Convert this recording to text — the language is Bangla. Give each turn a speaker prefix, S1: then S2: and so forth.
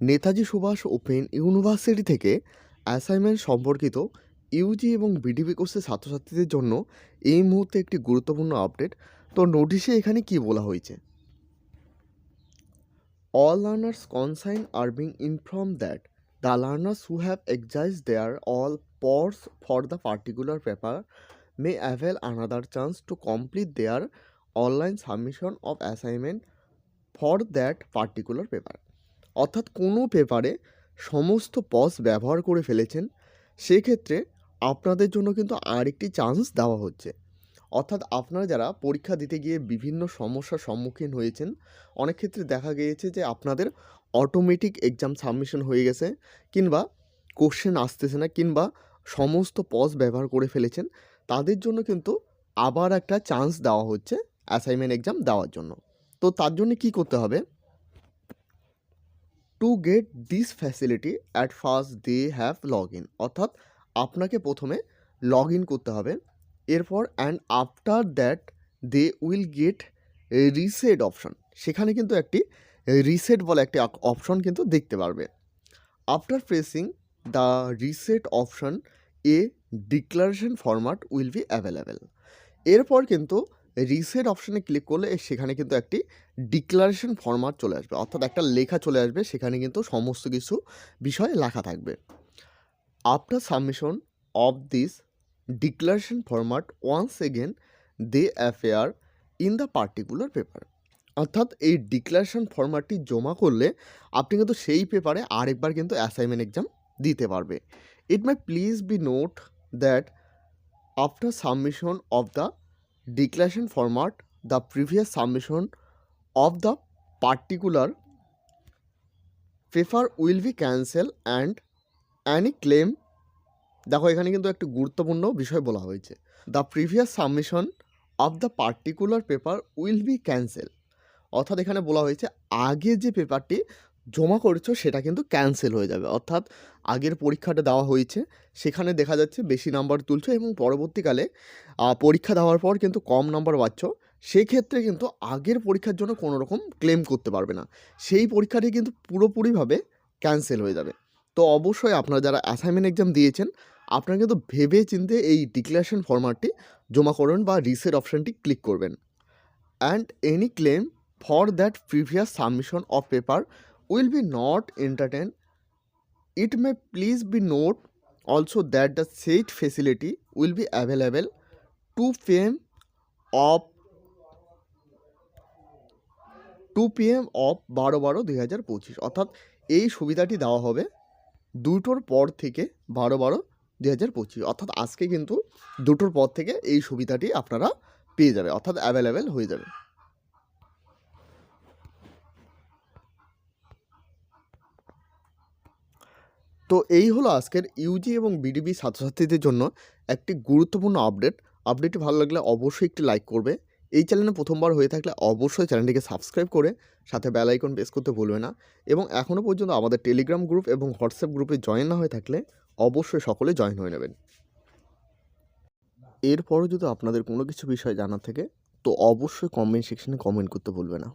S1: নেতাজি সুভাষ ওপেন ইউনিভার্সিটি থেকে অ্যাসাইনমেন্ট সম্পর্কিত ইউজি এবং বিডিপি কোর্সের ছাত্রছাত্রীদের জন্য এই মুহূর্তে একটি গুরুত্বপূর্ণ আপডেট। তো নোটিশে এখানে কি বলা হয়েছে? All learners concerned are being informed that the learners who have exercised their all powers for the particular paper may avail another chance to complete their online submission of assignment for that particular paper. অর্থাৎ কোনো পেপারে সমস্ত পজ ব্যবহার করে ফেলেছেন, সেক্ষেত্রে আপনাদের জন্য কিন্তু আরেকটি চান্স দেওয়া হচ্ছে। অর্থাৎ আপনারা যারা পরীক্ষা দিতে গিয়ে বিভিন্ন সমস্যার সম্মুখীন হয়েছেন, অনেক ক্ষেত্রে দেখা গিয়েছে যে আপনাদের অটোমেটিক এক্সাম সাবমিশন হয়ে গেছে, কিংবা কোশ্চেন আসতেছে না, কিংবা সমস্ত পজ ব্যবহার করে ফেলেছেন, তাদের জন্য কিন্তু আবার একটা চান্স দেওয়া হচ্ছে অ্যাসাইনমেন্ট এক্সাম দেওয়ার জন্য। তো তার জন্য কি করতে হবে? To get this facility at first they have log in, অর্থাৎ আপনাকে প্রথমে লগ ইন করতে হবে। এরপর and after that they will get reset option, সেখানে কিন্তু একটি রিসেট বলে একটি অপশন কিন্তু দেখতে পারবে। After pressing the reset option A declaration format will be available. এরপর কিন্তু রিসেট অপশানে ক্লিক করলে সেখানে কিন্তু একটি ডিক্লারেশন ফরম্যাট চলে আসবে, অর্থাৎ একটা লেখা চলে আসবে, সেখানে কিন্তু সমস্ত কিছু বিষয় লেখা থাকবে। After submission of this declaration format once again they affair in the particular paper, অর্থাৎ এই ডিক্লারেশন ফরম্যাটটি জমা করলে আপনি কিন্তু সেই পেপারে আরেকবার কিন্তু অ্যাসাইনমেন্ট এক্সাম দিতে পারবে। It may please be noted that after submission of the declaration format the previous submission of the particular paper will be cancelled and any claim, দেখো এখানে কিন্তু একটি গুরুত্বপূর্ণ বিষয় বলা হয়েছে, the previous submission of the particular paper will be cancel, অর্থাৎ এখানে বলা হয়েছে আগে যে পেপারটি জমা করেছো সেটা কিন্তু ক্যান্সেল হয়ে যাবে। অর্থাৎ আগের পরীক্ষাটা দেওয়া হয়েছে, সেখানে দেখা যাচ্ছে বেশি নাম্বার তুলছো এবং পরবর্তীকালে পরীক্ষা দেওয়ার পর কিন্তু কম নাম্বার পাচ্ছ, সেক্ষেত্রে কিন্তু আগের পরীক্ষার জন্য কোনো রকম ক্লেম করতে পারবে না, সেই পরীক্ষাটি কিন্তু পুরোপুরিভাবে ক্যান্সেল হয়ে যাবে। তো অবশ্যই আপনারা যারা অ্যাসাইনমেন্ট এক্সাম দিয়েছেন, আপনারা কিন্তু ভেবে চিন্তে এই ডিক্লারেশন ফরম্যাটটি জমা করবেন বা রিসেট অপশানটি ক্লিক করবেন। And any claim for that previous submission of paper will be not entertained. It may please be note also that the said facility will be available 2 p.m. of 12/12/2025, অর্থাৎ এই সুবিধাটি দেওয়া হবে 2টোর পর থেকে 12/12/2025, অর্থাৎ আজকে কিন্তু 2টোর পর থেকে এই সুবিধাটি আপনারা পেয়ে যাবে, অর্থাৎ অ্যাভেলেবেল হয়ে যাবে। তো এই হলো আজকের ইউজি এবং বিডিবি ছাত্রছাত্রীদের জন্য একটি গুরুত্বপূর্ণ আপডেট। আপডেটটি ভালো লাগলে অবশ্যই একটি লাইক করবে। এই চ্যানেলে প্রথমবার হয়ে থাকলে অবশ্যই চ্যানেলটিকে সাবস্ক্রাইব করে সাথে বেল আইকন প্রেস করতে ভুলবে না, এবং এখনও পর্যন্ত আমাদের টেলিগ্রাম গ্রুপ এবং হোয়াটসঅ্যাপ গ্রুপে জয়েন না হয়ে থাকলে অবশ্যই সকলে জয়েন হয়ে নেবেন। এরপরও যদি আপনাদের কোনো কিছু বিষয় জানার থাকে তো অবশ্যই কমেন্ট সেকশনে কমেন্ট করতে ভুলবে না।